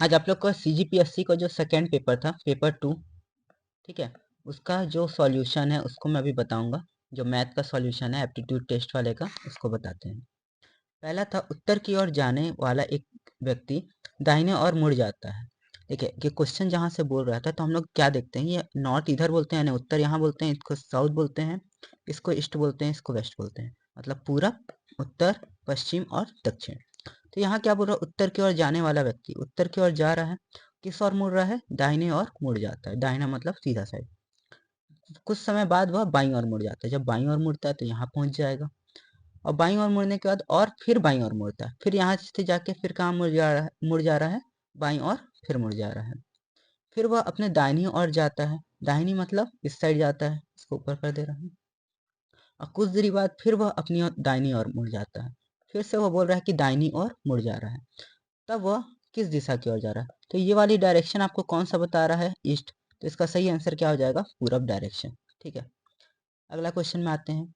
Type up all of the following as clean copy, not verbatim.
आज आप लोग का CGPSC का जो सेकेंड पेपर था, पेपर 2, ठीक है, उसका जो सॉल्यूशन है उसको मैं अभी बताऊंगा। जो मैथ का सॉल्यूशन है एप्टीट्यूड टेस्ट वाले का, उसको बताते हैं। पहला था, उत्तर की ओर जाने वाला एक व्यक्ति दाहिने ओर मुड़ जाता है। देखिए कि क्वेश्चन जहाँ से बोल रहा था, तो हम लोग क्या देखते हैं, ये नॉर्थ इधर बोलते हैं, यानी उत्तर यहाँ बोलते हैं, इसको साउथ बोलते हैं, इसको ईस्ट बोलते हैं, इसको वेस्ट बोलते हैं, मतलब पूरब, उत्तर, पश्चिम और दक्षिण। तो यहाँ क्या बोल रहा है, उत्तर की ओर जाने वाला व्यक्ति उत्तर की ओर जा रहा है, किस ओर मुड़ रहा है, दाहिने ओर मुड़ जाता है। दाहिना मतलब सीधा साइड। कुछ समय बाद वह बाईं ओर मुड़ जाता है। जब बाईं ओर मुड़ता है तो यहाँ पहुंच जाएगा, और बाईं ओर मुड़ने के बाद और फिर बाईं ओर मुड़ता है, फिर यहाँ से जाके फिर कहाँ मुड़ जा रहा है, बाईं ओर फिर मुड़ जा रहा है। फिर वह अपने दाहिनी ओर जाता है। दाहिनी मतलब इस साइड जाता है, इसको ऊपर कर दे रहा हूँ। और कुछ देरी बाद फिर वह अपनी दाहिनी ओर मुड़ जाता है। फिर से वह बोल रहा है कि दाहिनी ओर मुड़ जा रहा है। तब वह किस दिशा की ओर जा रहा है, तो ये वाली डायरेक्शन आपको कौन सा बता रहा है, ईस्ट। तो इसका सही आंसर क्या हो जाएगा, पूरब डायरेक्शन। ठीक है, अगला क्वेश्चन में आते हैं।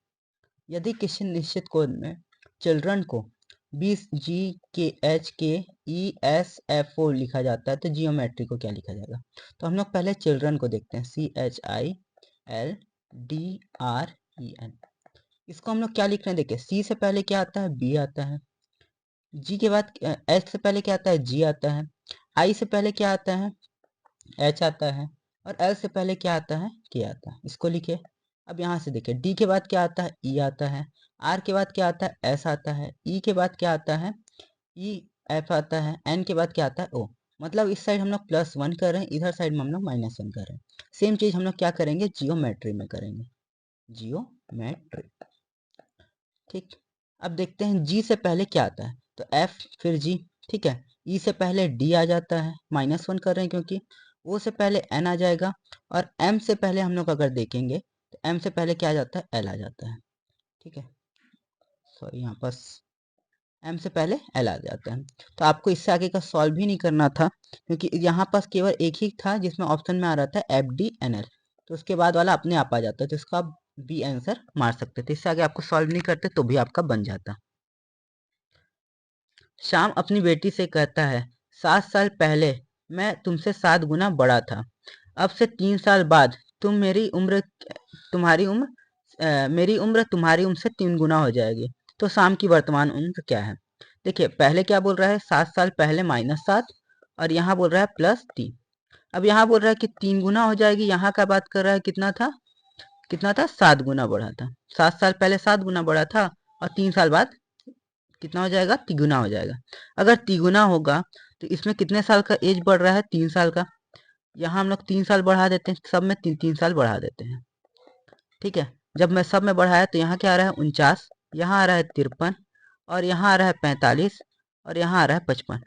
यदि किसी निश्चित कोण में चिल्ड्रन को 20 GKHKESFO लिखा जाता है, तो जियोमेट्री को क्या लिखा जाएगा। तो हम लोग पहले चिल्ड्रन को देखते हैं, CHILDREN। इसको हम लोग क्या लिख रहे हैं, देखिए C से पहले क्या आता है, B आता है। जी के बाद H से पहले क्या आता है, G आता है। I से पहले क्या आता है, H आता है। और L से पहले क्या आता है, K आता है। इसको लिखे। अब यहाँ से देखिए, D के बाद क्या आता है, E आता है। R के बाद क्या आता है, S आता है। E के बाद क्या आता है, EF आता है। N के बाद क्या आता है, O। मतलब इस साइड हम लोग +1 कर रहे हैं, इधर साइड में हम लोग -1 कर रहे हैं। सेम चीज हम लोग क्या करेंगे, जियोमेट्री में करेंगे, जियोमेट्री। ठीक, अब देखते हैं G से पहले क्या आता है, तो F फिर G। ठीक है, E से पहले D आ जाता है, -1 कर रहे हैं क्योंकि। O से पहले N आ जाएगा, और M से पहले हम लोग अगर देखेंगे तो M से पहले क्या आ जाता है, L आ जाता है। ठीक है, सॉरी यहाँ पर M से पहले L आ जाता है। तो आपको इससे आगे का सॉल्व भी नहीं करना था, क्योंकि यहाँ पास केवल एक ही था जिसमें ऑप्शन में आ रहा था FDNL, तो उसके बाद वाला अपने आप आ जाता है, तो इसका आप बी आंसर मार सकते थे। इससे आगे आपको सॉल्व नहीं करते तो भी आपका बन जाता। श्याम अपनी बेटी से कहता है, 7 साल पहले मैं तुमसे 7 गुना बड़ा था। अब से 3 साल बाद तुम मेरी उम्र तुम्हारी उम्र से 3 गुना हो जाएगी। तो शाम की वर्तमान उम्र क्या है। देखिए पहले क्या बोल रहा है, 7 साल पहले -7, और यहाँ बोल रहा है +3। अब यहाँ बोल रहा है कि 3 गुना हो जाएगी, यहाँ का बात कर रहा है कितना था, 7 गुना बढ़ा था। 7 साल पहले 7 गुना बढ़ा था, और 3 साल बाद कितना हो जाएगा, तिगुना हो जाएगा। अगर तिगुना होगा तो इसमें कितने साल का एज बढ़ रहा है, 3 साल का। यहाँ हम लोग 3 साल बढ़ा देते हैं, सब में 3-3 साल बढ़ा देते हैं। ठीक है, जब मैं सब में बढ़ाया तो यहाँ क्या आ रहा है, 49, यहाँ आ रहा है 53, और यहाँ आ रहा है 45, और यहाँ आ रहा है 55।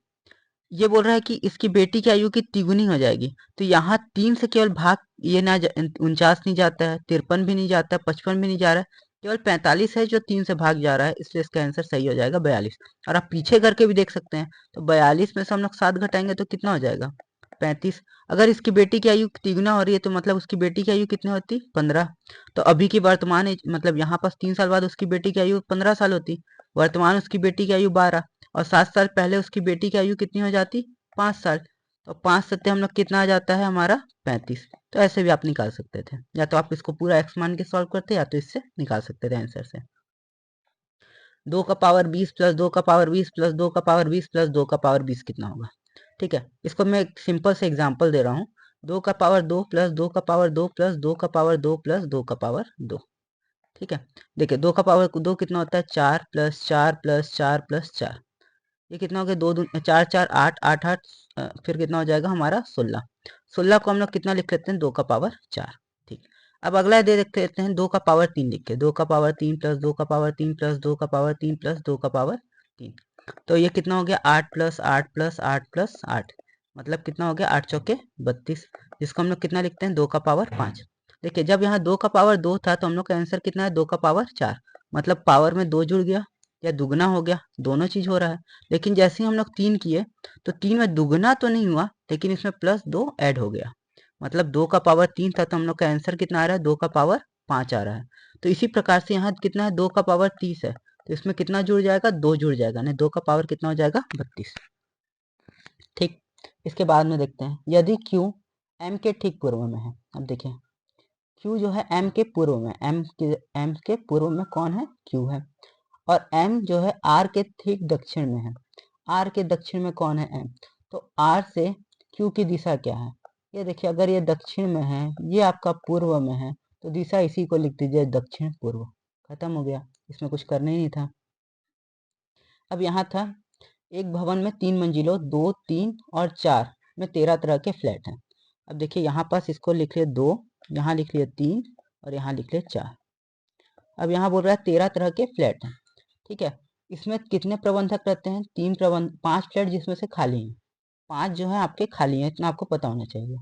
ये बोल रहा है कि इसकी बेटी की आयु की तिगुनी हो जाएगी। तो यहाँ 3 से केवल भाग, ये ना 49 नहीं जाता है, 53 भी नहीं जाता है, 55 भी नहीं जा रहा है, केवल 45 है जो 3 से भाग जा रहा है, इसलिए इसका आंसर सही हो जाएगा 42। और आप पीछे करके भी देख सकते हैं, तो 42 में से हम लोग 7 घटाएंगे तो कितना हो जाएगा, 35। अगर इसकी बेटी की आयु तिगुना हो रही है तो मतलब उसकी बेटी की आयु कितनी होती, 15। तो अभी की वर्तमान मतलब यहाँ पास 3 साल बाद उसकी बेटी की आयु 15 साल होती। वर्तमान उसकी बेटी की आयु 12, और 7 साल पहले उसकी बेटी की आयु कितनी हो जाती, 5 साल। तो 5 सत्ते हम लोग कितना आ जाता है हमारा, 35। तो ऐसे भी आप निकाल सकते थे, या तो आप इसको पूरा एक्स मान के सॉल्व करते, या तो इससे निकाल सकते थे आंसर से। 2 का पावर 20 प्लस 2 का पावर 20 प्लस 2 का पावर 20 प्लस 2 का पावर 20 कितना होगा। ठीक है, इसको मैं एक सिंपल से एग्जाम्पल दे रहा हूँ। 2 का पावर 2 प्लस 2 का पावर 2 प्लस 2 का पावर 2 प्लस 2 का पावर 2। ठीक है, देखिए 2 का पावर 2 कितना होता है, 4 प्लस 4 प्लस 4 प्लस 4। ये कितना हो गया, 4 4 8 8 8, फिर कितना हो जाएगा हमारा 16। 16 को हम लोग कितना लिख लेते हैं, 2 का पावर 4। ठीक, अब अगला दे देखते लेते हैं, 2 का पावर 3 लिख के, 2 का पावर 3 प्लस 2 का पावर 3 प्लस 2 का पावर 3 प्लस 2 का पावर 3। तो ये कितना हो गया, 8 प्लस 8 प्लस 8 प्लस 8, मतलब कितना हो गया, 8 चौके 32, जिसको हम लोग कितना लिखते हैं, 2 का पावर 5। देखिए जब यहाँ 2 का पावर 2 था तो हम लोग का आंसर कितना है, 2 का पावर 4, मतलब पावर में 2 जुड़ गया या दुगना हो गया, दोनों चीज हो रहा है। लेकिन जैसे ही हम लोग 3 किए तो 3 में दुगना तो नहीं हुआ, लेकिन इसमें +2 ऐड हो गया, मतलब 2 का पावर 3 था, तो हम लोग का आंसर कितना आ रहा है, 2 का पावर 5 आ रहा है। तो इसी प्रकार से यहाँ कितना है, 2 का पावर 30 है, तो इसमें कितना जुड़ जाएगा, 2 जुड़ जाएगा, नहीं 2 का पावर कितना हो जाएगा, 32। ठीक, इसके बाद में देखते हैं, यदि Q M के ठीक पूर्व में है। अब देखिए Q जो है M के पूर्व में, M के पूर्व में कौन है? Q है। और M जो है R के ठीक दक्षिण में है। R के दक्षिण में कौन है? M। तो R से Q की दिशा क्या है? ये देखिए, अगर ये दक्षिण में है, ये आपका पूर्व में है, तो दिशा इसी को लिख दीजिए दक्षिण पूर्व। खत्म हो गया, इसमें कुछ करना ही नहीं था। अब यहाँ था, एक भवन में 3 मंजिलों 2, 3 और 4 में 13 तरह के फ्लैट हैं। अब देखिए यहाँ पास इसको लिख लिए 2, यहाँ लिख लिए 3 और यहाँ लिख लिए 4। अब यहाँ बोल रहा है 13 तरह के फ्लैट हैं, ठीक है। इसमें कितने प्रबंधक रहते हैं? 5 फ्लैट जिसमें से खाली हैं, 5 जो है आपके खाली हैं, इतना आपको पता होना चाहिए।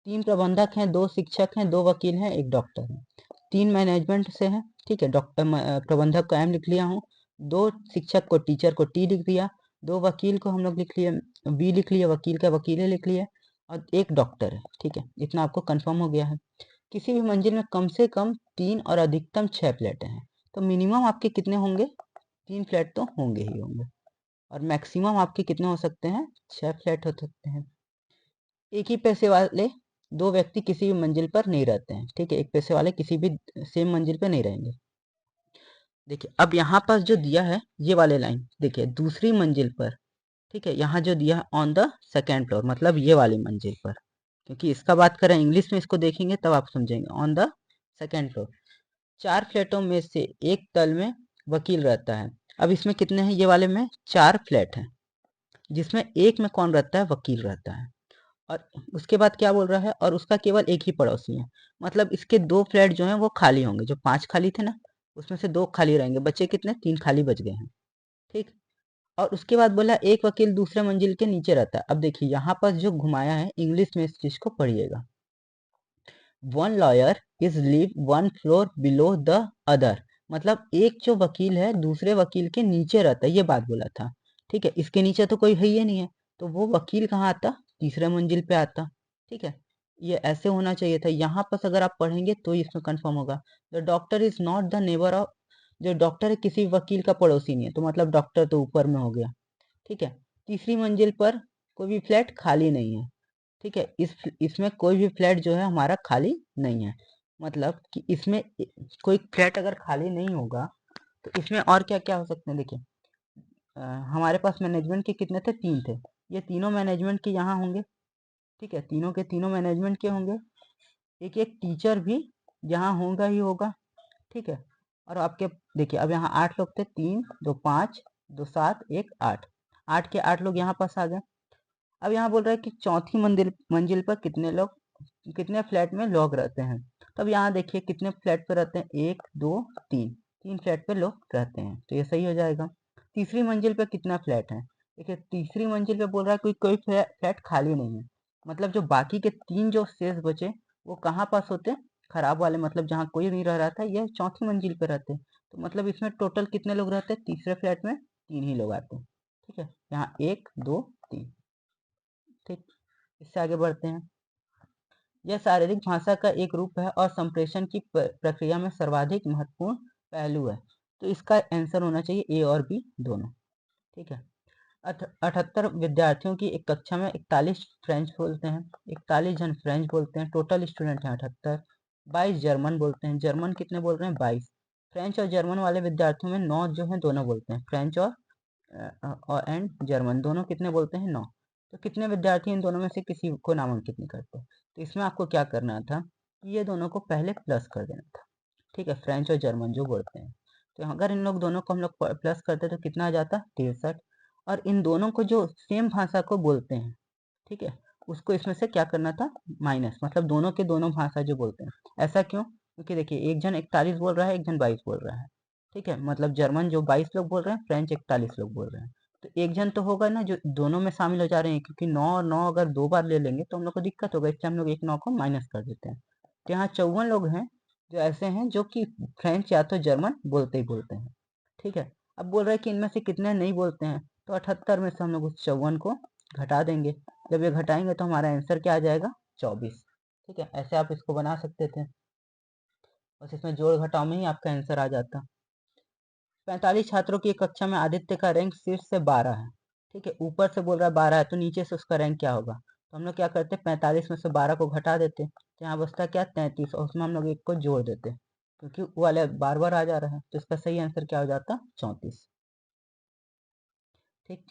3 प्रबंधक हैं, 2 शिक्षक हैं, 2 वकील हैं, 1 डॉक्टर है। 3 मैनेजमेंट से हैं, ठीक है। प्रबंधक को M लिख लिया हूँ, 2 शिक्षक को, टीचर को T लिख दिया, 2 वकील को हम लोग लिख लिए B लिख लिया, वकील का वकीले लिख लिए, और 1 डॉक्टर है, ठीक है। इतना आपको कंफर्म हो गया है। किसी भी मंजिल में कम से कम 3 और अधिकतम 6 फ्लैट हैं, तो मिनिमम आपके कितने होंगे? 3 फ्लैट तो होंगे ही होंगे, और मैक्सिमम आपके कितने हो सकते हैं? 6 फ्लैट हो सकते हैं। एक ही पैसे वाले 2 व्यक्ति किसी भी मंजिल पर नहीं रहते हैं, ठीक है। एक पैसे वाले किसी भी सेम मंजिल पर नहीं रहेंगे। देखिए अब यहाँ पर जो दिया है ये वाले लाइन, देखिए दूसरी मंजिल पर, ठीक है। यहाँ जो दिया है ऑन द सेकेंड फ्लोर, मतलब ये वाली मंजिल पर, क्योंकि इसका बात करें इंग्लिश में, इसको देखेंगे तब आप समझेंगे। ऑन द सेकेंड फ्लोर 4 फ्लैटों में से एक तल में वकील रहता है। अब इसमें कितने हैं? ये वाले में 4 फ्लैट हैं, जिसमें एक में कौन रहता है? वकील रहता है। और उसके बाद क्या बोल रहा है? और उसका केवल एक ही पड़ोसी है, मतलब इसके 2 फ्लैट जो हैं वो खाली होंगे। जो 5 खाली थे ना, उसमें से 2 खाली रहेंगे, बचे कितने? 3 खाली बच गए हैं, ठीक। और उसके बाद बोला एक वकील दूसरे मंजिल के नीचे रहता है। अब देखिए यहाँ पर जो घुमाया है, इंग्लिश में इस चीज को पढ़िएगा। 1 lawyer is live 1 floor below the other, मतलब एक जो वकील है दूसरे वकील के नीचे रहता है, ये बात बोला था, ठीक है। इसके नीचे तो कोई है ही नहीं है, तो वो वकील कहाँ आता? तीसरे मंजिल पे आता, ठीक है। ये ऐसे होना चाहिए था। यहाँ पर अगर आप पढ़ेंगे तो इसमें कंफर्म होगा। The doctor is not the neighbour of, जो डॉक्टर है किसी वकील का पड़ोसी नहीं है, तो मतलब डॉक्टर तो ऊपर में हो गया, ठीक है। तीसरी मंजिल पर कोई भी फ्लैट खाली नहीं है, ठीक है। इसमें कोई भी फ्लैट जो है हमारा खाली नहीं है, मतलब कि इसमें कोई फ्लैट अगर खाली नहीं होगा तो इसमें और क्या क्या हो सकते हैं? देखिए हमारे पास मैनेजमेंट के कितने थे? 3 थे। ये तीनों मैनेजमेंट के यहाँ होंगे, ठीक है। तीनों के तीनों मैनेजमेंट के होंगे। एक एक टीचर भी यहाँ होगा ही होगा, ठीक है। और आपके देखिए अब यहाँ 8 लोग थे, 3 2 5 2 7 1 8, 8 के 8 लोग यहाँ पास आ गए। अब यहाँ बोल रहा है कि चौथी मंजिल मंजिल पर कितने लोग, कितने फ्लैट में लोग रहते हैं। तब यहाँ देखिए कितने फ्लैट पे रहते हैं? 1 2 3, 3 फ्लैट पे लोग रहते हैं, तो ये सही हो जाएगा। तीसरी मंजिल पे कितना फ्लैट है? देखिए तीसरी मंजिल पे बोल रहा है कोई कोई फ्लैट खाली नहीं है, मतलब जो बाकी के 3 जो शेष बचे वो कहाँ पास होते हैं? खराब वाले, मतलब जहाँ कोई नहीं रह रहा था, ये चौथी मंजिल पे रहते हैं। तो मतलब इसमें टोटल कितने लोग रहते हैं? तीसरे फ्लैट में 3 ही लोग आते हैं, ठीक है। यहाँ 1 2 3, ठीक। इससे आगे बढ़ते हैं। यह शारीरिक भाषा का एक रूप है और संप्रेषण की प्रक्रिया में सर्वाधिक महत्वपूर्ण पहलू है, तो इसका आंसर होना चाहिए ए और बी दोनों, ठीक है। 78 विद्यार्थियों की एक कक्षा में 41 फ्रेंच बोलते हैं, 41 जन फ्रेंच बोलते हैं, टोटल स्टूडेंट हैं 78। 22 जर्मन बोलते हैं, जर्मन कितने बोल रहे हैं? 22। फ्रेंच और जर्मन वाले विद्यार्थियों में 9 जो हैं दोनों बोलते हैं, फ्रेंच और एंड जर्मन दोनों कितने बोलते हैं? 9। तो कितने विद्यार्थी इन दोनों में से किसी को नामांकित नहीं करते? तो इसमें आपको क्या करना था कि ये दोनों को पहले प्लस कर देना था, ठीक है। फ्रेंच और जर्मन जो बोलते हैं, तो अगर इन लोग दोनों को हम लोग प्लस करते तो कितना आ जाता? 63। और इन दोनों को जो सेम भाषा को बोलते हैं, ठीक है, उसको इसमें से क्या करना था? माइनस, मतलब दोनों के दोनों भाषा जो बोलते हैं। ऐसा क्यों? क्योंकि देखिए एक जन 41 बोल रहा है, एक जन 22 बोल रहा है, ठीक है। मतलब जर्मन जो 22 लोग बोल रहे हैं, फ्रेंच 41 लोग बोल रहे हैं, तो एक जन तो होगा ना जो दोनों में शामिल हो जा रहे हैं, क्योंकि 9 और 9 अगर 2 बार ले लेंगे तो हम लोग को दिक्कत होगा, इसलिए हम लोग एक 9 को माइनस कर देते हैं। तो यहाँ 54 लोग हैं जो ऐसे हैं जो कि फ्रेंच या तो जर्मन बोलते ही बोलते हैं, ठीक है। अब बोल रहे हैं कि इनमें से कितने नहीं बोलते हैं, तो 78 में से हम लोग उस 54 को घटा देंगे। जब ये घटाएंगे तो हमारा आंसर क्या आ जाएगा? 24, ठीक है। ऐसे आप इसको बना सकते थे, बस इसमें जोड़ घटाव में ही आपका आंसर आ जाता। 45 छात्रों की एक कक्षा में आदित्य का रैंक शीर्ष से 12 है, ठीक है, ऊपर से बोल रहा है 12 है तो नीचे से उसका रैंक क्या होगा, तो हम लोग क्या करते हैं 45 में से 12 को घटा देते, तो यहाँ बचता क्या 33, और उसमें हम लोग एक को जोड़ देते, क्योंकि वो वाले बार बार आ जा रहा है, तो इसका सही आंसर क्या हो जाता 34। ठीक,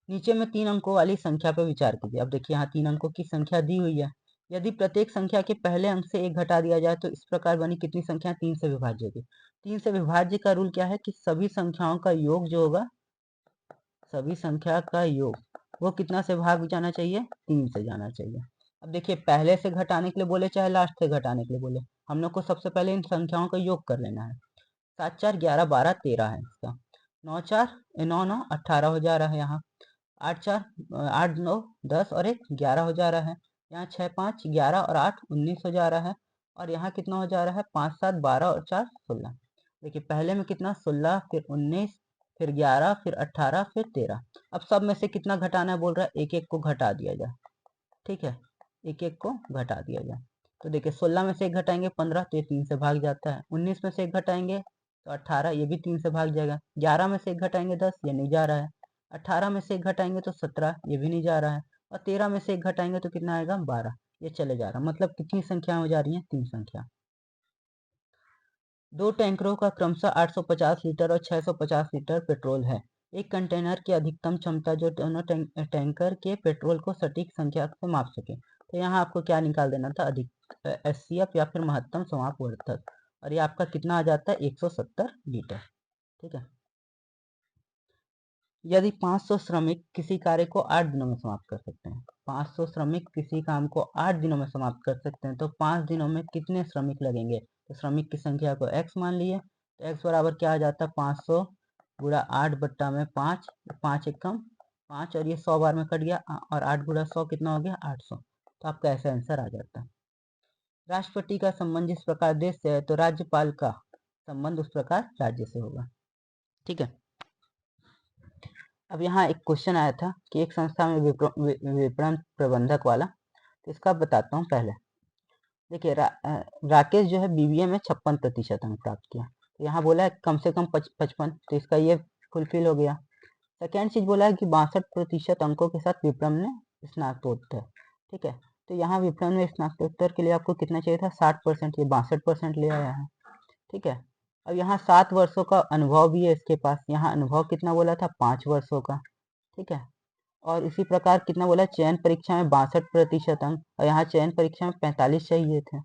नीचे में 3 अंकों वाली संख्या पर विचार कीजिए। अब देखिए यहाँ 3 अंकों की संख्या दी हुई है, यदि प्रत्येक संख्या के पहले अंक से 1 घटा दिया जाए तो इस प्रकार बनी कितनी संख्या 3 से विभाज्य होगी। 3 से विभाज्य का रूल क्या है कि सभी संख्याओं का योग जो होगा, सभी संख्या का योग वो कितना से भाग जाना चाहिए, 3 से जाना चाहिए। अब देखिए पहले से घटाने के लिए बोले चाहे लास्ट से घटाने के लिए बोले, हम लोग को सबसे पहले इन संख्याओं का योग कर लेना है। 7 4 11 12 13 है इसका, 9 4 9 9 18 हो जा रहा है यहाँ, 8 4 8 9 10 और 1 11 हो जा रहा है, यहाँ 6 5 11 और 8 19 हो जा रहा है, और यहाँ कितना हो जा रहा है 5 7 12 और 4 16। देखिए पहले में कितना 16, फिर 19, फिर 11, फिर 18, फिर 13। अब सब में से कितना घटाना है बोल रहा है, एक एक को घटा दिया जाए। ठीक है, एक एक को घटा दिया जाए, तो देखिए 16 में से एक घटाएंगे 15, तो ये 3 से भाग जाता है। 19 में से एक घटाएंगे तो 18, ये भी 3 से भाग जाएगा। 11 में से एक घटाएंगे 10, ये नहीं जा रहा है। 18 में से एक घटाएंगे तो 17, ये भी नहीं जा रहा है। और 13 में से एक घटाएंगे तो कितना आएगा 12, ये चले जा रहा है। मतलब कितनी संख्या हो जा रही है, 3 संख्या। दो टैंकरों का क्रमशः 850 लीटर और 650 लीटर पेट्रोल है। एक कंटेनर की अधिकतम क्षमता जो दोनों टैंकर के पेट्रोल को सटीक संख्या से माप सके। तो यहाँ आपको क्या निकाल देना था, अधिक एचसीएफ या फिर महत्तम समापवर्धक, और ये आपका कितना आ जाता है 170 लीटर। ठीक है, यदि 500 श्रमिक किसी कार्य को 8 दिनों में समाप्त कर सकते हैं, 500 श्रमिक किसी काम को 8 दिनों में समाप्त कर सकते हैं, तो 5 दिनों में कितने श्रमिक लगेंगे। तो श्रमिक की संख्या को x मान लिए, तो x बराबर क्या आ जाता है 500 गुणा 8 बट्टा में 5, 5 एकम 5, और ये 100 बार में कट गया, और 8 गुणा 100 कितना हो गया 800। तो आपका ऐसा आंसर आ जाता है। राष्ट्रपति का संबंध जिस प्रकार देश से है तो राज्यपाल का संबंध उस प्रकार राज्य से होगा। ठीक है, अब यहाँ एक क्वेश्चन आया था कि एक संस्था में विपणन प्रबंधक वाला, तो इसका बताता हूँ पहले। देखिए राकेश जो है बीबीए में 56% अंक प्राप्त किया, तो यहाँ बोला है कम से कम 55, तो इसका ये फुलफिल हो गया। सेकेंड चीज बोला है कि 62% अंकों के साथ विपणन में स्नातकोत्तर। ठीक है, तो यहाँ विपणन में स्नातकोत्तर के लिए आपको कितना चाहिए था 60%, ये 62% ले आया है। ठीक है, अब यहाँ 7 वर्षों का अनुभव भी है इसके पास, यहाँ अनुभव कितना बोला था 5 वर्षों का। ठीक है, और इसी प्रकार कितना बोला चयन परीक्षा में 62% अंक, और यहाँ चयन परीक्षा में 45 चाहिए थे,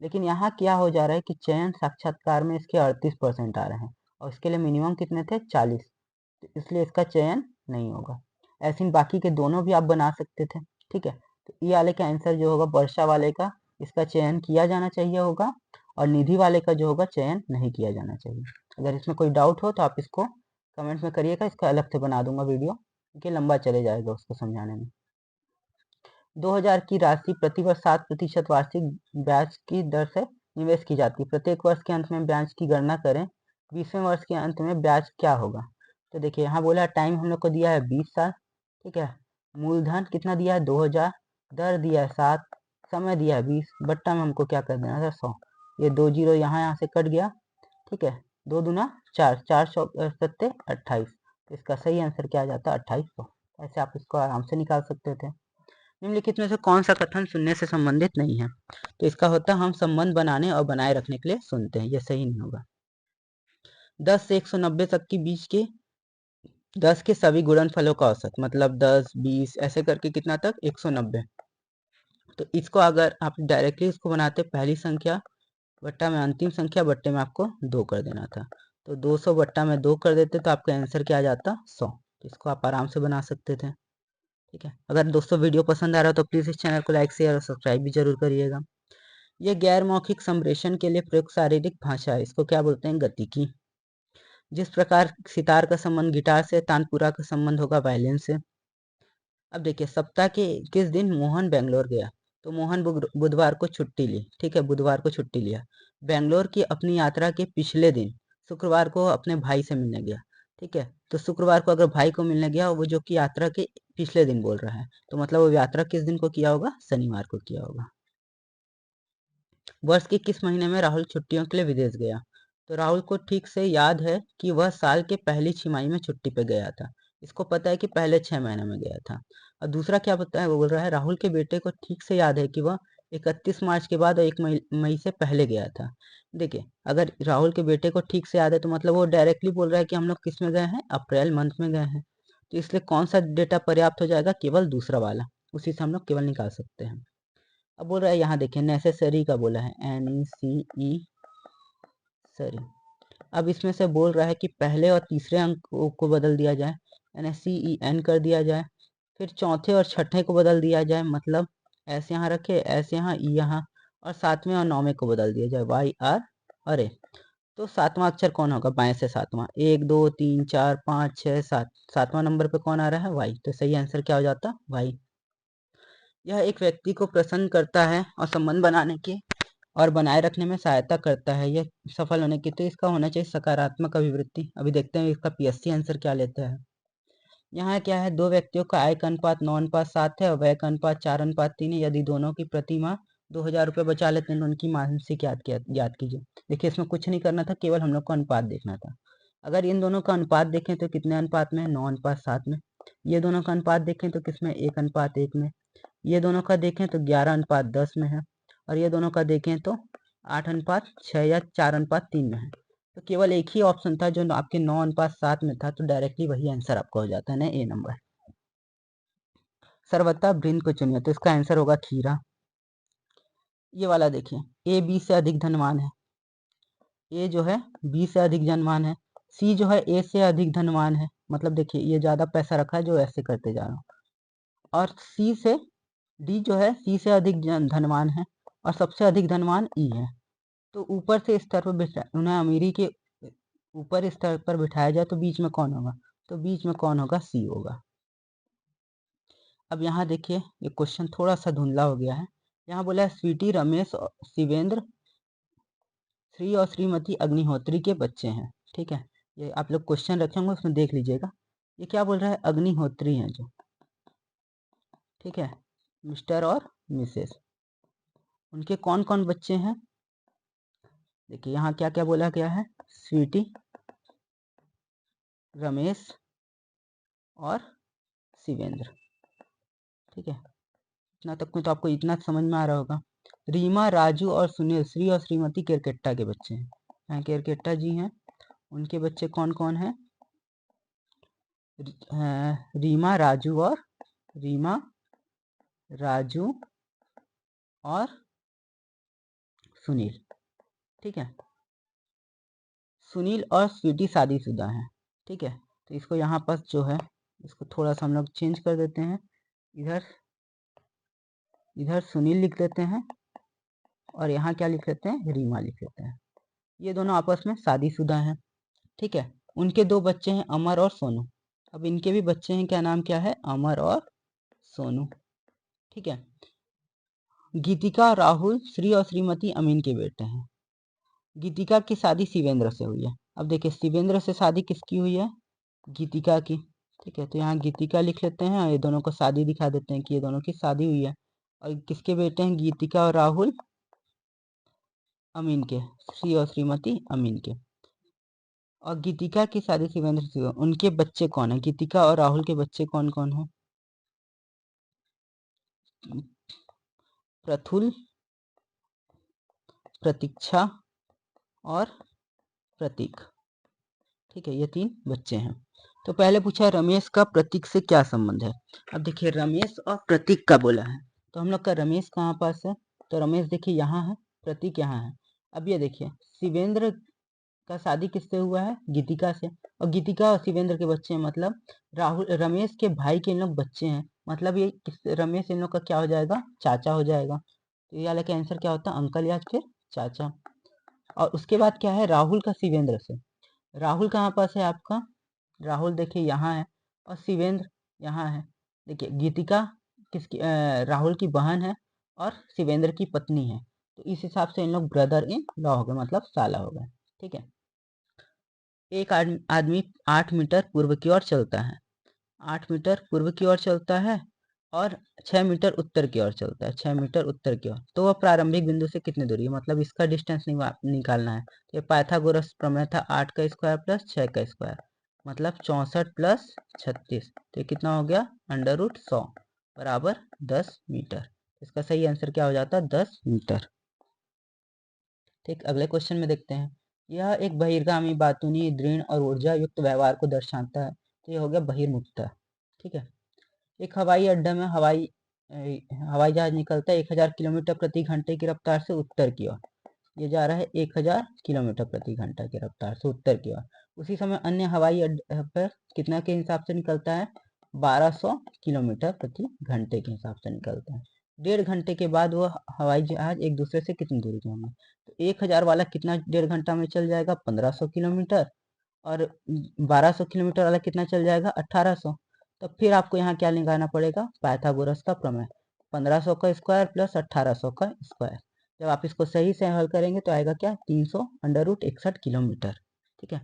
लेकिन यहाँ क्या हो जा रहा है कि चयन साक्षात्कार में इसके 38% आ रहे हैं, और इसके लिए मिनिमम कितने थे 40, तो इसलिए इसका चयन नहीं होगा। ऐसे ही बाकी के दोनों भी आप बना सकते थे। ठीक है, तो ये वाले का आंसर जो होगा वर्षा वाले का, इसका चयन किया जाना चाहिए होगा, और निधि वाले का जो होगा चयन नहीं किया जाना चाहिए। अगर इसमें कोई डाउट हो तो आप इसको कमेंट्स में करिएगा, इसका अलग से बना दूंगा वीडियो, क्योंकि लंबा चले जाएगा उसको समझाने में। 2000 की राशि प्रतिवर्ष 7% वार्षिक ब्याज की दर से निवेश की जाती है। प्रत्येक वर्ष के अंत में ब्याज की गणना करें, 20वें वर्ष के अंत में ब्याज क्या होगा। तो देखिए यहाँ बोला टाइम हम लोग को दिया है 20 साल। ठीक है, मूलधन कितना दिया है 2000, दर दिया है 7, समय दिया है 20, बट्टा में हमको क्या कर देना था 100। ये 2 जीरो यहाँ से कट गया। ठीक है, 2 दूना 4, 4 सत्ते 28, तो इसका सही आंसर क्या आ जाता है 2800। ऐसे आप इसको आराम से निकाल सकते थे। निम्नलिखित में से कौन सा कथन सुनने से संबंधित नहीं है, तो इसका होता है हम संबंध बनाने और बनाए रखने के लिए सुनते हैं, ये सही नहीं होगा। 10 से 190 तक के बीच के 10 के सभी गुणनफलों का औसत, मतलब 10 20 ऐसे करके कितना तक 190। तो इसको अगर आप डायरेक्टली इसको बनाते पहली संख्या बट्टा में अंतिम संख्या बट्टे में आपको 2 कर देना था, तो 200 बट्टा में 2 कर देते तो आपका आंसर क्या आ जाता 100। तो इसको आप आराम से बना सकते थे। ठीक है, अगर दोस्तों वीडियो पसंद आ रहा हो तो प्लीज़ इस चैनल को लाइक शेयर और सब्सक्राइब भी जरूर करिएगा। ये गैर मौखिक संप्रेषण के लिए प्रयुक्त शारीरिक भाषा है, इसको क्या बोलते हैं गतिकी। जिस प्रकार सितार का संबंध गिटार से, तानपुरा का संबंध होगा वायलिन से। अब देखिए सप्ताह के किस दिन मोहन बेंगलोर गया, तो मोहन बुधवार को छुट्टी ली। ठीक है, बुधवार को छुट्टी लिया। बेंगलोर की अपनी यात्रा के पिछले दिन शुक्रवार को अपने भाई से मिलने गया। ठीक है, तो शुक्रवार को अगर भाई को मिलने गया, वो जो कि यात्रा के पिछले दिन बोल रहा है, तो मतलब वो यात्रा किस दिन को किया होगा, शनिवार को किया होगा। वर्ष के किस महीने में राहुल छुट्टियों के लिए विदेश गया, तो राहुल को ठीक से याद है कि वह साल के पहली छमाही में छुट्टी पे गया था। इसको पता है कि पहले 6 महीने में गया था। और दूसरा क्या पता है, वो बोल रहा है राहुल के बेटे को ठीक से याद है कि वह 31 मार्च के बाद और 1 मई से पहले गया था। देखिए, अगर राहुल के बेटे को ठीक से याद है तो मतलब वो डायरेक्टली बोल रहा है कि हम लोग किस में गए हैं, अप्रैल मंथ में गए हैं। तो इसलिए कौन सा डेटा पर्याप्त हो जाएगा, केवल दूसरा वाला, उसी से हम लोग केवल निकाल सकते हैं। अब बोल रहा है यहाँ देखिए नेसेसरी का बोला है, NECE सरी। अब इसमें से बोल रहा है कि पहले और तीसरे अंक को बदल दिया जाए, यानी CEN कर दिया जाए। फिर चौथे और छठे को बदल दिया जाए, मतलब ऐसे यहाँ रखे, ऐसे यहाँ, ई यहाँ, और सातवें और नौवें को बदल दिया जाए, YR और A। तो सातवां अक्षर कौन होगा, बाएं से सातवां, 1 2 3 4 5 6 7, सातवां नंबर पे कौन आ रहा है, Y। तो सही आंसर क्या हो जाता, Y। यह एक व्यक्ति को प्रसन्न करता है और संबंध बनाने की और बनाए रखने में सहायता करता है, यह सफल होने की। तो इसका होना चाहिए सकारात्मक अभिवृत्ति। अभी देखते हैं इसका PSC आंसर क्या लेता है। यहाँ क्या है, दो व्यक्तियों का आय का अनुपात 9:7 है और व्यय का अनुपात 4:3 है। यदि दोनों की प्रति माह 2000 रुपये बचा लेते हैं तो उनकी मासिक याद कीजिए। देखिए, इसमें कुछ नहीं करना था, केवल हम लोग को अनुपात देखना था। अगर इन दोनों का अनुपात देखें तो कितने अनुपात में, 9:7 में। ये दोनों का अनुपात देखें तो किसमें, 1:1 में। ये दोनों का देखें तो 11:10 में है। और ये दोनों का देखें तो 8:6 या 4:3 में है। तो केवल एक ही ऑप्शन था जो आपके 9:7 में था, तो डायरेक्टली वही आंसर आपका हो जाता है ना, A नंबर। सर्वथा भिन्न को चुनिए, तो इसका आंसर होगा खीरा। ये वाला देखिए, A B से अधिक धनवान है। A जो है B से अधिक धनवान है। C जो है A से अधिक धनवान है। मतलब देखिए, ये ज्यादा पैसा रखा है जो ऐसे करते जा रहा हूँ। और C से D जो है C से अधिक धनवान है और सबसे अधिक धनवान E है। तो ऊपर से स्तर पर बिठा, उन्हें अमीरी के ऊपर स्तर पर बिठाया जाए तो बीच में कौन होगा, तो बीच में कौन होगा, C होगा। अब यहाँ देखिए, ये क्वेश्चन थोड़ा सा धुंधला हो गया है। यहाँ बोला है स्वीटी, रमेश, शिवेंद्र, श्री और श्रीमती अग्निहोत्री के बच्चे हैं। ठीक है, ये आप लोग क्वेश्चन रखे होंगे उसमें देख लीजिएगा। ये क्या बोल रहा है, अग्निहोत्री हैं जो, ठीक है, मिस्टर और मिसेस, उनके कौन कौन बच्चे हैं। देखिए यहाँ क्या क्या बोला गया है, स्वीटी, रमेश और शिवेंद्र। ठीक है, इतना तक में तो आपको इतना समझ में आ रहा होगा। रीमा, राजू और सुनील श्री और श्रीमती केरकेट्टा के बच्चे हैं। यहाँ केरकेट्टा जी हैं, उनके बच्चे कौन कौन हैं, रीमा, राजू और सुनील। ठीक है, सुनील और स्वीटी शादीशुदा हैं। ठीक है, तो इसको यहाँ पर जो है, इसको थोड़ा सा हम लोग चेंज कर देते हैं। इधर सुनील लिख देते हैं और यहाँ क्या लिख लेते हैं, रीमा लिख लेते हैं। ये दोनों आपस में शादीशुदा हैं। ठीक है, उनके दो बच्चे हैं, अमर और सोनू। अब इनके भी बच्चे हैं, क्या नाम क्या है, अमर और सोनू। ठीक है, गीतिका, राहुल, श्री और श्रीमती अमीन के बेटे हैं। गीतिका की शादी शिवेंद्र से हुई है। अब देखिए, शिवेंद्र से शादी किसकी हुई है, गीतिका की। ठीक है, तो यहाँ गीतिका लिख लेते हैं और ये दोनों को शादी दिखा देते हैं कि ये दोनों की शादी हुई है। और किसके बेटे हैं, गीतिका और राहुल अमीन के, श्री और श्रीमती अमीन के। और गीतिका की शादी शिवेंद्र से हुई, उनके बच्चे कौन है, गीतिका और राहुल के बच्चे कौन कौन हैं, प्रथुल, प्रतीक्षा और प्रतीक। ठीक है, ये तीन बच्चे हैं। तो पहले पूछा है रमेश का प्रतीक से क्या संबंध है। अब देखिए, रमेश और प्रतीक का बोला है, तो हम लोग का रमेश कहाँ पास है, तो रमेश देखिए यहाँ है, प्रतीक यहाँ है। अब ये देखिए, शिवेंद्र का शादी किससे हुआ है, गीतिका से। और गीतिका और शिवेंद्र के बच्चे हैं, मतलब राहुल, रमेश के भाई के इन लोग बच्चे हैं, मतलब ये रमेश इन लोग का क्या हो जाएगा, चाचा हो जाएगा। तो ये वाला का आंसर क्या होता है, अंकल या फिर चाचा। और उसके बाद क्या है, राहुल का शिवेंद्र से। राहुल कहाँ पास है आपका, राहुल देखिए यहाँ है और शिवेंद्र यहाँ है। देखिए, गीतिका किसकी, राहुल की बहन है और शिवेंद्र की पत्नी है। तो इस हिसाब से इन लोग ब्रदर इन लॉ हो गए, मतलब साला हो गए। ठीक है, एक आदमी 8 मीटर पूर्व की ओर चलता है, 8 मीटर पूर्व की ओर चलता है और 6 मीटर उत्तर की ओर चलता है, 6 मीटर उत्तर की ओर। तो वह प्रारंभिक बिंदु से कितनी दूरी है, मतलब इसका डिस्टेंस निकालना है। तो ये पाइथागोरस प्रमेय था, 8 का स्क्वायर प्लस 6 का स्क्वायर, मतलब 64 प्लस 36, तो कितना हो गया √100 बराबर 10 मीटर। इसका सही आंसर क्या हो जाता है 10 मीटर। ठीक, अगले क्वेश्चन में देखते हैं। यह एक बहिर्गामी, बातूनी, दृढ़ और ऊर्जा युक्त व्यवहार को दर्शाता है। तो ये हो गया बहिर्मुखता। ठीक है, एक हवाई अड्डा में हवाई जहाज निकलता है 1000 किलोमीटर प्रति घंटे की रफ्तार से उत्तर की ओर। ये जा रहा है 1000 किलोमीटर प्रति घंटा की रफ्तार से उत्तर की ओर। उसी समय अन्य हवाई अड्डे पर कितना के हिसाब से निकलता है 1200 किलोमीटर प्रति घंटे के हिसाब से निकलता है। 1.5 घंटे के बाद वो हवाई जहाज एक दूसरे से कितनी दूरी पे होंगे। तो 1000 वाला कितना 1.5 घंटा में चल जाएगा 1500 किलोमीटर, और 1200 किलोमीटर वाला कितना चल जाएगा 1800। तो फिर आपको यहाँ क्या निकालना पड़ेगा पाइथागोरस का प्रमेय, 1500 का स्क्वायर प्लस 1800 का स्क्वायर। जब आप इसको सही से हल करेंगे तो आएगा क्या 300 √61 किलोमीटर। ठीक है,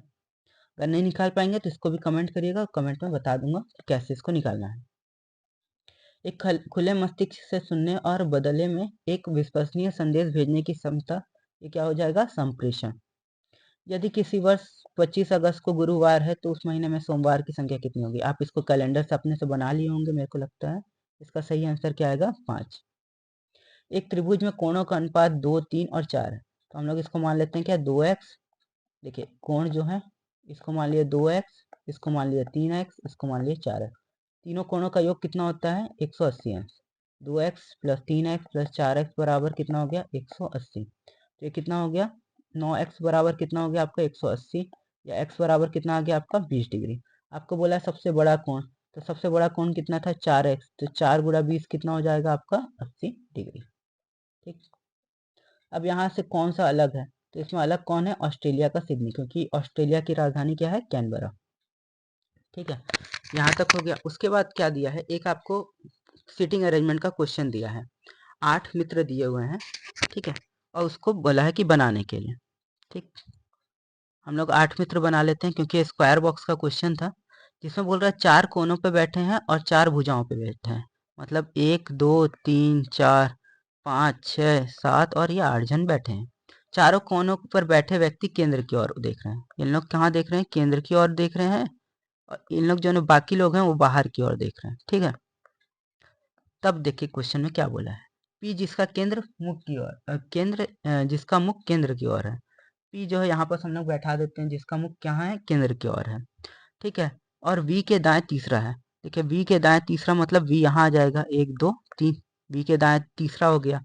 अगर नहीं निकाल पाएंगे तो इसको भी कमेंट करिएगा, कमेंट में बता दूंगा कि कैसे इसको निकालना है। एक खुले मस्तिष्क से सुनने और बदले में एक विश्वसनीय संदेश भेजने की क्षमता, ये क्या हो जाएगा संप्रेषण। यदि किसी वर्ष 25 अगस्त को गुरुवार है तो उस महीने में सोमवार की संख्या कितनी होगी। आप इसको कैलेंडर से अपने से बना लिए होंगे मेरे को लगता है। इसका सही आंसर क्या आएगा 5। एक त्रिभुज में कोणों का अनुपात 2, 3 और 4 है। तो हम लोग इसको मान लेते हैं क्या 2x। देखिए कोण जो है इसको मान लिया 2x, इसको मान लिया 3x, इसको मान लिया 4x। तीनों कोणों का योग कितना होता है 180 अंश। 2x plus 3x plus 4x बराबर कितना हो गया 180। तो ये कितना हो गया 9x बराबर कितना हो गया आपका 180, या x बराबर कितना आ गया आपका 20 डिग्री। आपको बोला है सबसे बड़ा कोण, तो सबसे बड़ा कोण कितना था 4x, तो 4 गुणा 20 कितना हो जाएगा आपका 80 डिग्री। ठीक, अब यहाँ से कौन सा अलग है, तो इसमें अलग कौन है ऑस्ट्रेलिया का सिडनी, क्योंकि ऑस्ट्रेलिया की राजधानी क्या है कैनबरा। ठीक है, यहाँ तक हो गया। उसके बाद क्या दिया है, एक आपको सीटिंग अरेंजमेंट का क्वेश्चन दिया है। 8 मित्र दिए हुए हैं। ठीक है, और उसको बोला है कि बनाने के लिए। ठीक, हम लोग 8 मित्र बना लेते हैं क्योंकि स्क्वायर बॉक्स का क्वेश्चन था, जिसमें बोल रहा है 4 कोनों पे बैठे हैं और 4 भुजाओं पे बैठे हैं। मतलब 1, 2, 3, 4, 5, 6, 7 और ये 8 जन बैठे हैं। चारों कोनों पर बैठे व्यक्ति केंद्र की ओर देख रहे हैं। इन लोग कहाँ देख रहे हैं केंद्र की ओर देख रहे हैं, और इन लोग जो बाकी लोग हैं वो बाहर की ओर देख रहे हैं। ठीक है, तब देखिए क्वेश्चन में क्या बोला है। पी जिसका केंद्र मुख की ओर जिसका मुख केंद्र की ओर है। पी जो है यहाँ पर हम लोग बैठा देते हैं जिसका मुख कहाँ है केंद्र की ओर है। ठीक है, और वी के दाएं तीसरा है। देखिए वी के दाएं तीसरा मतलब वी यहाँ आ जाएगा 1, 2, 3। वी के दाएं तीसरा हो गया।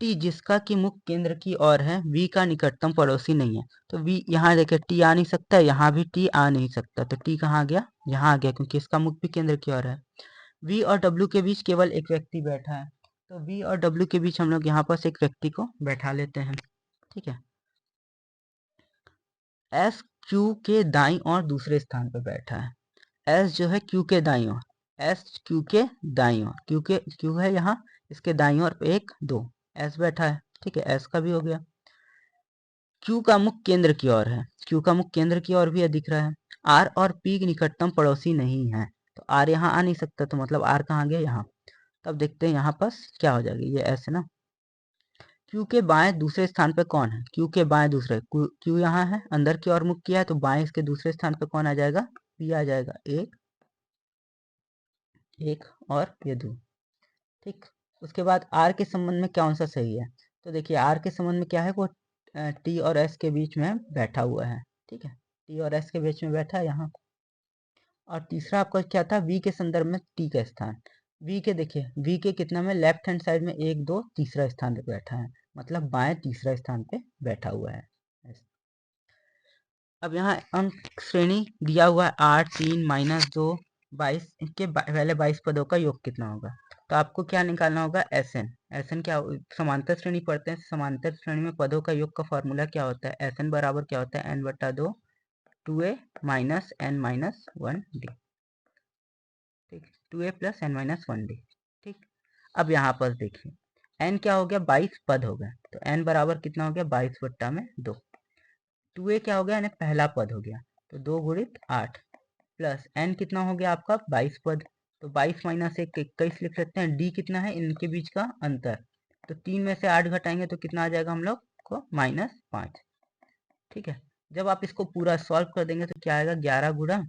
टी जिसका कि मुख केंद्र की ओर है, वी का निकटतम पड़ोसी नहीं है। तो वी यहाँ देखिए टी आ नहीं सकता, यहाँ भी टी आ नहीं सकता, तो टी कहाँ आ गया यहाँ आ गया, क्योंकि इसका मुख भी केंद्र की ओर है। वी और डब्ल्यू के बीच केवल एक व्यक्ति बैठा है, तो वी और डब्ल्यू के बीच हम लोग यहाँ पर एक व्यक्ति को बैठा लेते हैं। ठीक है, एस क्यू के दाईं और दूसरे स्थान पर बैठा है। एस जो है क्यू के दाईं ओर, एस क्यू के दाईं ओर, क्यू है यहाँ, इसके दाईं ओर 1, 2 एस बैठा है। ठीक है, एस का भी हो गया। क्यू का मुख केंद्र की ओर है, क्यू का मुख केंद्र की ओर भी दिख रहा है। आर और पी निकटतम पड़ोसी नहीं है, तो आर यहाँ आ नहीं सकता, तो मतलब आर कहाँ गया यहाँ। तब देखते हैं यहाँ पर क्या हो जाएगी, ये ऐसे ना। क्यू के बाएं दूसरे स्थान पे कौन है, क्यू के बाएं दूसरे, क्यू यहाँ है अंदर की ओर मुख किया है, तो बाएं इसके दूसरे स्थान पे कौन आ जाएगा पी आ जाएगा। एक और ये 2। ठीक, उसके बाद आर के संबंध में कौन सा सही है, तो देखिए आर के संबंध में क्या है वो टी और एस के बीच में बैठा हुआ है। ठीक है, टी और एस के बीच में बैठा है यहाँ। और तीसरा आपका क्या था वी के संदर्भ में टी का स्थान। वी के देखिए वी के कितना में लेफ्ट हैंड साइड में 1, 2 तीसरा स्थान पे बैठा है, मतलब बाएं तीसरा स्थान पे बैठा हुआ है। अब यहाँ अंक श्रेणी दिया हुआ है 8, 3, -2, 22 के पहले 22 पदों का योग कितना होगा। तो आपको क्या निकालना होगा एसएन। एसएन क्या समांतर श्रेणी पढ़ते हैं, समांतर श्रेणी में पदों का योग का फॉर्मूला क्या होता है, एसएन बराबर क्या होता है n/2 2a minus n minus 1d। ठीक, 2a plus n minus 1d। ठीक, अब यहाँ पर देखिए n क्या हो गया 22 पद हो गए, तो n बराबर कितना हो गया 22/2। 2a क्या हो गया यानी पहला पद हो गया, तो 2 गुणित 8 प्लस n कितना हो गया आपका 22 पद, तो 22 माइनस 1 21 लिख सकते हैं। d कितना है इनके बीच का अंतर, तो 3 में से 8 घटाएंगे तो कितना आ जाएगा हम लोग को -5। ठीक है, जब आप इसको पूरा सॉल्व कर देंगे तो क्या आएगा, 11 गुणा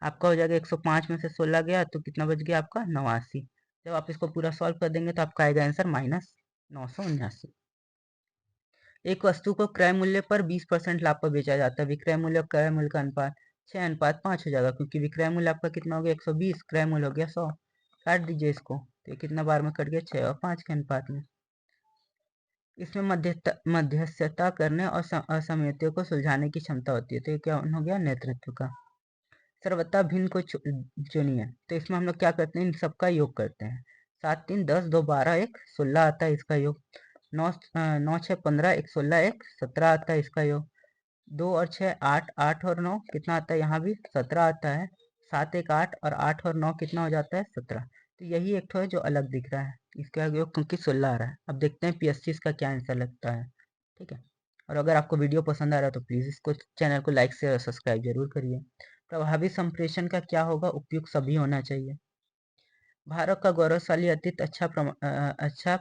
आपका हो जाएगा 105 में से 16 गया तो कितना बच गया आपका 89। जब आप इसको पूरा सॉल्व कर देंगे तो आपका आएगा आंसर -979। एक वस्तु को क्रय मूल्य पर 20% लाभ पर बेचा जाता है, विक्रय मूल्य और क्रय मूल्य का अनुपात 6:5 हो जाएगा, क्योंकि विक्रय मूल्य आपका कितना हो गया 120, क्रय मूल्य हो गया 100। काट दीजिए इसको, तो ये कितना बार में कट गया, 6 और 5 के अनुपात में। इसमें मध्यस्थता करने और असममितियों को सुलझाने की क्षमता होती है, तो ये क्या हो गया, नेतृत्व का। सर्वथा भिन्न को चुनिए, तो इसमें हम लोग क्या करते हैं, इन सबका योग करते हैं। 7 3 10 2 12 1 16 आता है इसका योग। 9 6 15 1 16 1 17 आता है इसका योग। 2 और 6 8 8 और 9 कितना आता है, यहाँ भी 17 आता है। 7 1 8 और 8 और 9 कितना हो जाता है, 17। तो यही एक ठो है जो अलग दिख रहा है, इसका योग क्योंकि 16 आ रहा है। अब देखते हैं पीएससी इसका क्या आंसर लगता है, ठीक है। और अगर आपको वीडियो पसंद आ रहा है तो प्लीज़ इसको चैनल को लाइक शेयर और सब्सक्राइब जरूर करिए। प्रभावी संप्रेषण का क्या होगा, उपयुक्त सभी होना चाहिए। भारत का गौरवशाली अतीत अच्छा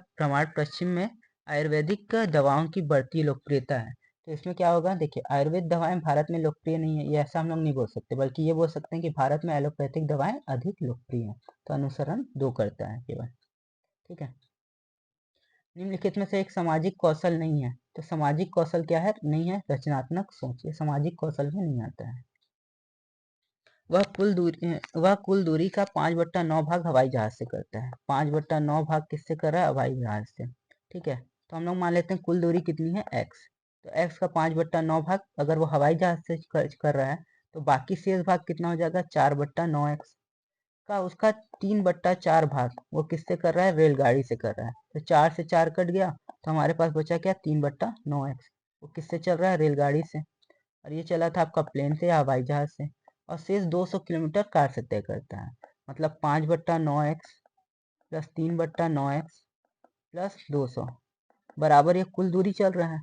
प्रमाण पश्चिम में आयुर्वेदिक दवाओं की बढ़ती लोकप्रियता है। तो इसमें क्या होगा, देखिए आयुर्वेद दवाएं भारत में लोकप्रिय नहीं है, ये ऐसा हम लोग नहीं बोल सकते, बल्कि ये बोल सकते हैं कि भारत में एलोपैथिक दवाएं अधिक लोकप्रिय हैं। तो अनुसरण 2 करता है केवल, ठीक है। निम्नलिखित में से एक सामाजिक कौशल नहीं है, तो सामाजिक कौशल क्या है, नहीं है, रचनात्मक सोच, ये सामाजिक कौशल में नहीं आता है। वह कुल दूरी का 5/9 भाग हवाई जहाज से करता है। 5/9 भाग किससे कर रहा है, हवाई जहाज से, ठीक है। तो हम लोग मान लेते हैं कुल दूरी कितनी है, x। तो x का 5/9 भाग अगर वो हवाई जहाज से कर रहा है, तो बाकी शेष भाग कितना हो जाएगा, 4/9x का। उसका 3/4 भाग वो किससे कर रहा है, रेलगाड़ी से कर रहा है। तो 4 से 4 कट गया, तो हमारे पास बचा क्या, 3/9x। वो किससे चल रहा है, रेलगाड़ी से। और ये चला था आपका प्लेन से या हवाई जहाज से। और शेष 200 किलोमीटर कार से तय करता है। मतलब 5/9x प्लस 3/9x प्लस 200 बराबर ये कुल दूरी चल रहा है।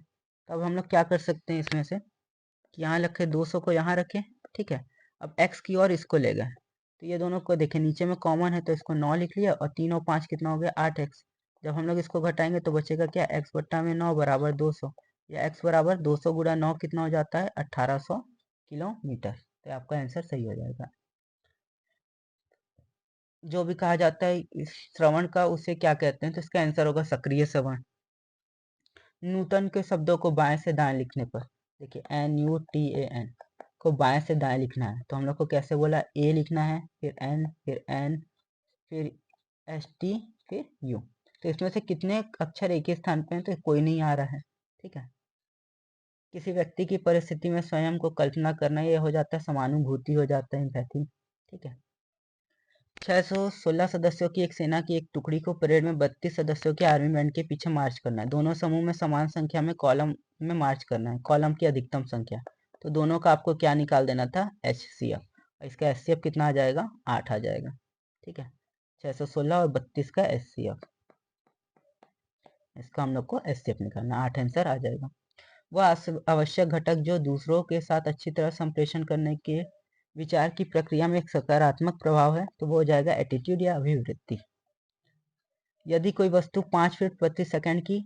तो अब हम लोग क्या कर सकते हैं इसमें से, कि यहाँ रखे 200 को यहाँ रखें, ठीक है। अब x की ओर इसको ले गए, तो ये दोनों को देखें नीचे में कॉमन है, तो इसको 9 लिख लिया, और 3 और 5 कितना हो गया, 8x। जब हम लोग इसको घटाएंगे तो बचेगा क्या, x/9 बराबर 200, या x बराबर 200 गुणा 9 कितना हो जाता है, 1800 किलोमीटर। तो आपका आंसर सही हो जाएगा। जो भी कहा जाता है इस श्रवण का, उसे क्या कहते हैं, तो इसका आंसर होगा सक्रिय श्रवण। न्यूटन के शब्दों को बाएं से दाएं लिखने पर, देखिए NUTAN को बाएं से दाएं लिखना है, तो हम लोग को कैसे बोला, A लिखना है, फिर N फिर ST फिर U। तो इसमें से कितने अक्षर एक ही स्थान पे हैं, तो कोई नहीं आ रहा है, ठीक है। किसी व्यक्ति की परिस्थिति में स्वयं को कल्पना करना, ये हो जाता है समानुभूति, हो जाता है एम्पैथी, ठीक है। 616 सदस्यों की एक सेना की एक टुकड़ी को परेड में 32 सदस्यों के आर्मी बैंड के पीछे मार्च करना है। दोनों समूह में समान संख्या में कॉलम में मार्च करना है, कॉलम की अधिकतम संख्या। तो दोनों का आपको क्या निकाल देना था, HCF। इसका HCF कितना आ जाएगा, 8 आ जाएगा, ठीक है। 616 और 32 का HCF, इसका हम लोग को HCF निकालना, 8 आंसर आ जाएगा। वह आवश्यक घटक जो दूसरों के साथ अच्छी तरह संप्रेषण करने के विचार की प्रक्रिया में एक सकारात्मक प्रभाव है, तो वो हो जाएगा एटीट्यूड या अभिवृत्ति। यदि कोई वस्तु 5 फीट प्रति सेकंड की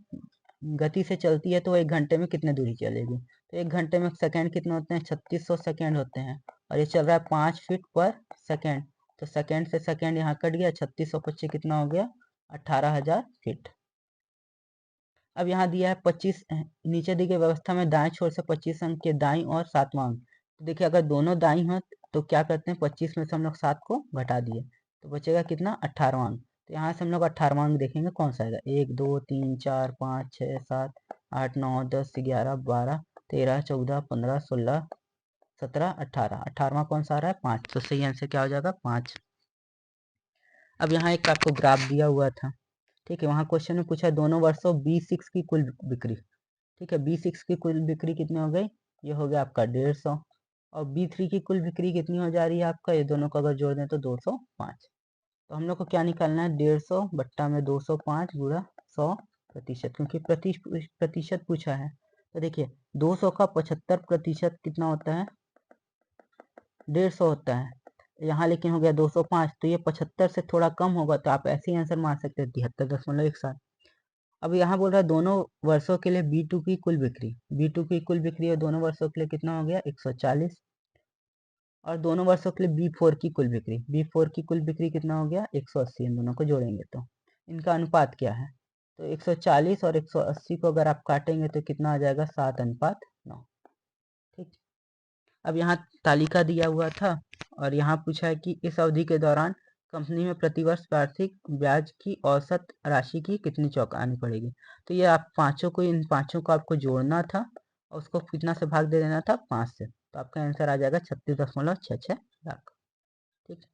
गति से चलती है तो वो 1 घंटे में कितने दूरी चलेगी। तो 1 घंटे में सेकंड कितने होते हैं, 3600 सेकंड होते हैं, और ये चल रहा है 5 फीट पर सेकंड। तो सेकंड से सेकंड यहाँ कट गया, 3625 कितना हो गया, 18,000 फीट। अब यहाँ दिया है 25, नीचे दी गई व्यवस्था में दाएं छोर से 25 अंक के दाईं और 7वां अंक। तो देखिए अगर दोनों दाईं हो तो क्या करते हैं, 25 में से हम लोग 7 को घटा दिए, तो बचेगा कितना, 18वां अंक। तो यहाँ से हम लोग 18वां अंक देखेंगे कौन सा आएगा, 1 2 3 4 5 6 7 8 9 10 11 12 13 14 15 16 17 18, 18वां कौन सा आ रहा है, 5। तो सही आंसर क्या हो जाएगा, 5। अब यहाँ एक आपको ग्राफ दिया हुआ था, ठीक है। वहाँ क्वेश्चन में पूछा दोनों वर्षों B6 की कुल बिक्री, ठीक है। B6 की कुल बिक्री कितनी हो गई, ये हो गया आपका 150। और B3 की कुल बिक्री कितनी हो जा रही है आपका, ये दोनों को अगर जोड़ दें तो 205। तो हम लोग को क्या निकालना है, 150 बट्टा में 205 गुणा 100%, क्योंकि प्रतिशत पूछा है। तो देखिए 200 का 75% कितना होता है, 150 होता है। यहाँ लेकिन हो गया 205, तो ये 75 से थोड़ा कम होगा, तो आप ऐसे ही आंसर मार सकते हैं, 73.17। अब यहाँ बोल रहा है दोनों वर्षों के लिए B2 की कुल बिक्री, B2 की कुल बिक्री है दोनों वर्षों के लिए कितना हो गया 140, और दोनों वर्षों के लिए B4 की कुल बिक्री, B4 की कुल बिक्री कितना हो गया 180, इन दोनों को जोड़ेंगे तो इनका अनुपात क्या है, तो 140 और 180 को अगर आप काटेंगे तो कितना आ जाएगा 7:9। ठीक, अब यहाँ तालिका दिया हुआ था और यहाँ पूछा है कि इस अवधि के दौरान कंपनी में प्रतिवर्ष वार्षिक ब्याज की औसत राशि की कितनी चौकानी पड़ेगी। तो ये आप पांचों को, इन पांचों को आपको जोड़ना था और उसको कितना से भाग दे देना था 5 से, तो आपका आंसर आ जाएगा 36.66 लाख। ठीक,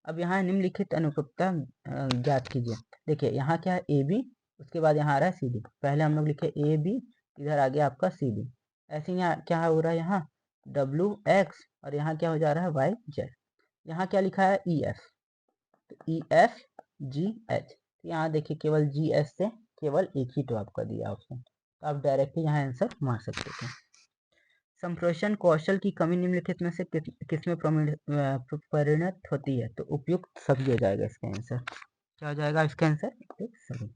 अब यहाँ निम्नलिखित अनुरूपता ज्ञात कीजिए। देखिए यहाँ क्या है ए बी, उसके बाद यहाँ आ रहा है सी डी, पहले हम लोग लिखे ए बी, इधर आ गया आपका सी डी, ऐसे यहाँ क्या हो रहा है यहाँ डब्ल्यू एक्स और यहाँ क्या हो जा रहा है वाई जेड। यहाँ क्या लिखा है ई एफ, तो ई एफ जी एच, यहाँ देखिए केवल जी एच से केवल एक ही तो आपका दिया ऑप्शन, तो आप डायरेक्टली यहाँ आंसर मार सकते थे। संप्रेषण कौशल की कमी निम्नलिखित में से किसमें परिणत होती है, तो उपयुक्त सभी हो जाएगा इसका आंसर, क्या हो जाएगा इसका आंसर उपयुक्त सभी।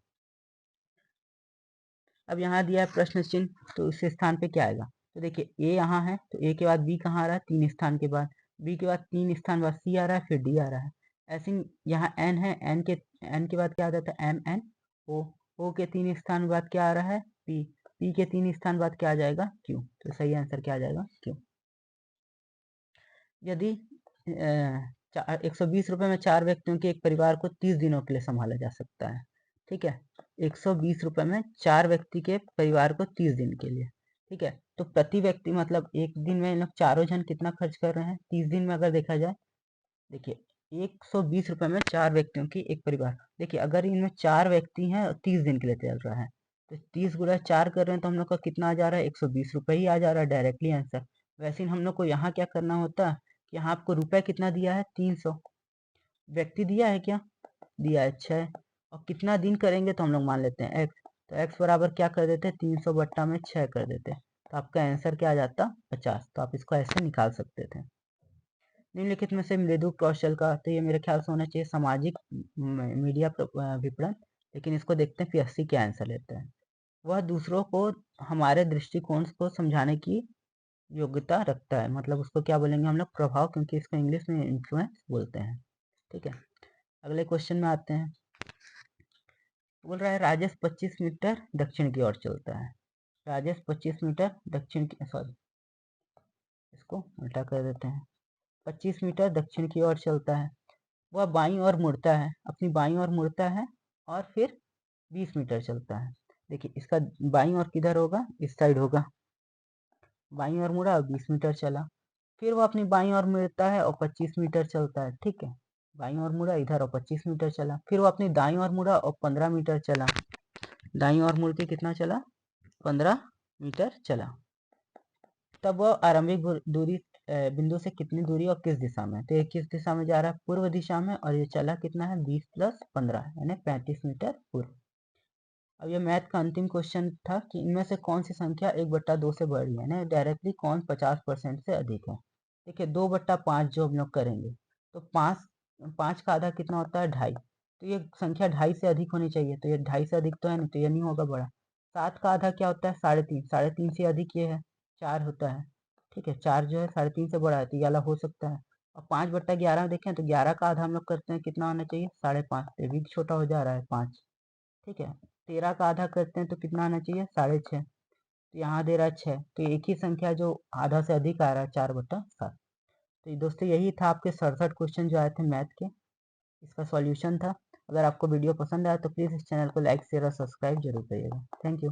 अब यहाँ दिया है प्रश्न चिन्ह, तो इस स्थान पे क्या आएगा, तो देखिए ए यहाँ है तो ए के बाद बी कहाँ आ रहा है 3 स्थान के बाद, बी के बाद 3 स्थान बाद सी आ रहा है, फिर डी आ रहा है, ऐसे ही यहाँ एन है, एन के बाद क्या आ जाता है एम एन ओ के 3 स्थान बाद क्या आ रहा है पी, पी के 3 स्थान बाद क्या आ जाएगा क्यू, तो सही आंसर क्या आ जाएगा क्यू। यदि 120 रुपये में 4 व्यक्तियों के एक परिवार को 30 दिनों के लिए संभाला जा सकता है, ठीक है, 120 रुपये में 4 व्यक्ति के परिवार को 30 दिन के लिए, ठीक है, तो प्रति व्यक्ति मतलब एक दिन में इन लोग चारों जन कितना खर्च कर रहे हैं 30 दिन में अगर देखा जाए, देखिए 120 रुपये में 4 व्यक्तियों की एक परिवार, देखिए अगर इनमें 4 व्यक्ति हैं 30 दिन के लिए चल रहा है, तो 30 गुणा 4 कर रहे हैं तो हम लोग का कितना आ जा रहा है 120 रुपये ही आ जा रहा है डायरेक्टली आंसर। वैसे हम लोग को यहाँ क्या करना होता, यहाँ आपको रुपए कितना दिया है 300, व्यक्ति दिया है क्या, दिया है 6, और कितना दिन करेंगे तो हम लोग मान लेते हैं x, तो x बराबर क्या कर देते हैं 300 बट्टा में 6 कर देते, तो आपका आंसर क्या आ जाता 50, तो आप इसको ऐसे निकाल सकते थे। निम्नलिखित में से मृदु कौशल का, तो ये मेरे ख्याल से होना चाहिए सामाजिक मीडिया विपणन, लेकिन इसको देखते हैं PSC क्या आंसर लेते हैं। वह दूसरों को हमारे दृष्टिकोण को समझाने की योग्यता रखता है, मतलब उसको क्या बोलेंगे हम लोग प्रभाव, क्योंकि इसको इंग्लिश में इन्फ्लुएंस बोलते हैं। ठीक है, अगले क्वेश्चन में आते हैं। बोल रहा है राजेश 25 मीटर दक्षिण की ओर चलता है, राजेश 25 मीटर दक्षिण की, सॉरी इसको उल्टा कर देते हैं, 25 मीटर दक्षिण की ओर चलता है, वह बाईं ओर मुड़ता है, अपनी बाईं ओर मुड़ता है और फिर 20 मीटर चलता है। देखिए इसका बाईं ओर किधर होगा, इस साइड होगा, बाईं ओर मुड़ा और 20 मीटर चला, फिर वो अपनी बाईं ओर मुड़ता है और 25 मीटर चलता है। ठीक है, बाईं ओर मुड़ा इधर और 25 मीटर चला, फिर वो अपनी दाईं ओर मुड़ा और 15 मीटर चला, दाईं ओर मुड़ के कितना चला 15 मीटर चला। तब वो आरंभिक दूरी बिंदु से कितनी दूरी और किस दिशा में, तो ये किस दिशा में जा रहा है पूर्व दिशा में, और ये चला कितना है 20 + 15 यानी 35 मीटर पूर्व। अब ये मैथ का अंतिम क्वेश्चन था कि इनमें से कौन सी संख्या 1/2 से बड़ी है, यानी डायरेक्टली कौन 50% से अधिक है। देखिए 2/5 जो हम लोग करेंगे तो 5 का आधा कितना होता है 2.5, तो ये संख्या 2.5 से अधिक होनी चाहिए, तो ये 2.5 से अधिक तो है नहीं, तो ये नहीं होगा बड़ा। 7 का आधा क्या होता है 3.5, 3.5 से अधिक ये है 4 होता है। ठीक है, 4 जो है 3.5 से बड़ा है, तो ये वाला हो सकता है। और 5/11 देखें तो 11 का आधा हम लोग करते हैं कितना होना चाहिए 5.5, ये भी छोटा हो जा रहा है 5। ठीक है, 13 का आधा करते हैं तो कितना आना चाहिए 6.5, तो यहाँ दे रहा है 6, तो एक ही संख्या जो आधा से अधिक आ रहा है 4/7। तो दोस्तों यही था आपके 67 क्वेश्चन जो आए थे मैथ के, इसका सॉल्यूशन था। अगर आपको वीडियो पसंद आया तो प्लीज़ इस चैनल को लाइक शेयर और सब्सक्राइब जरूर करिएगा। Thank you.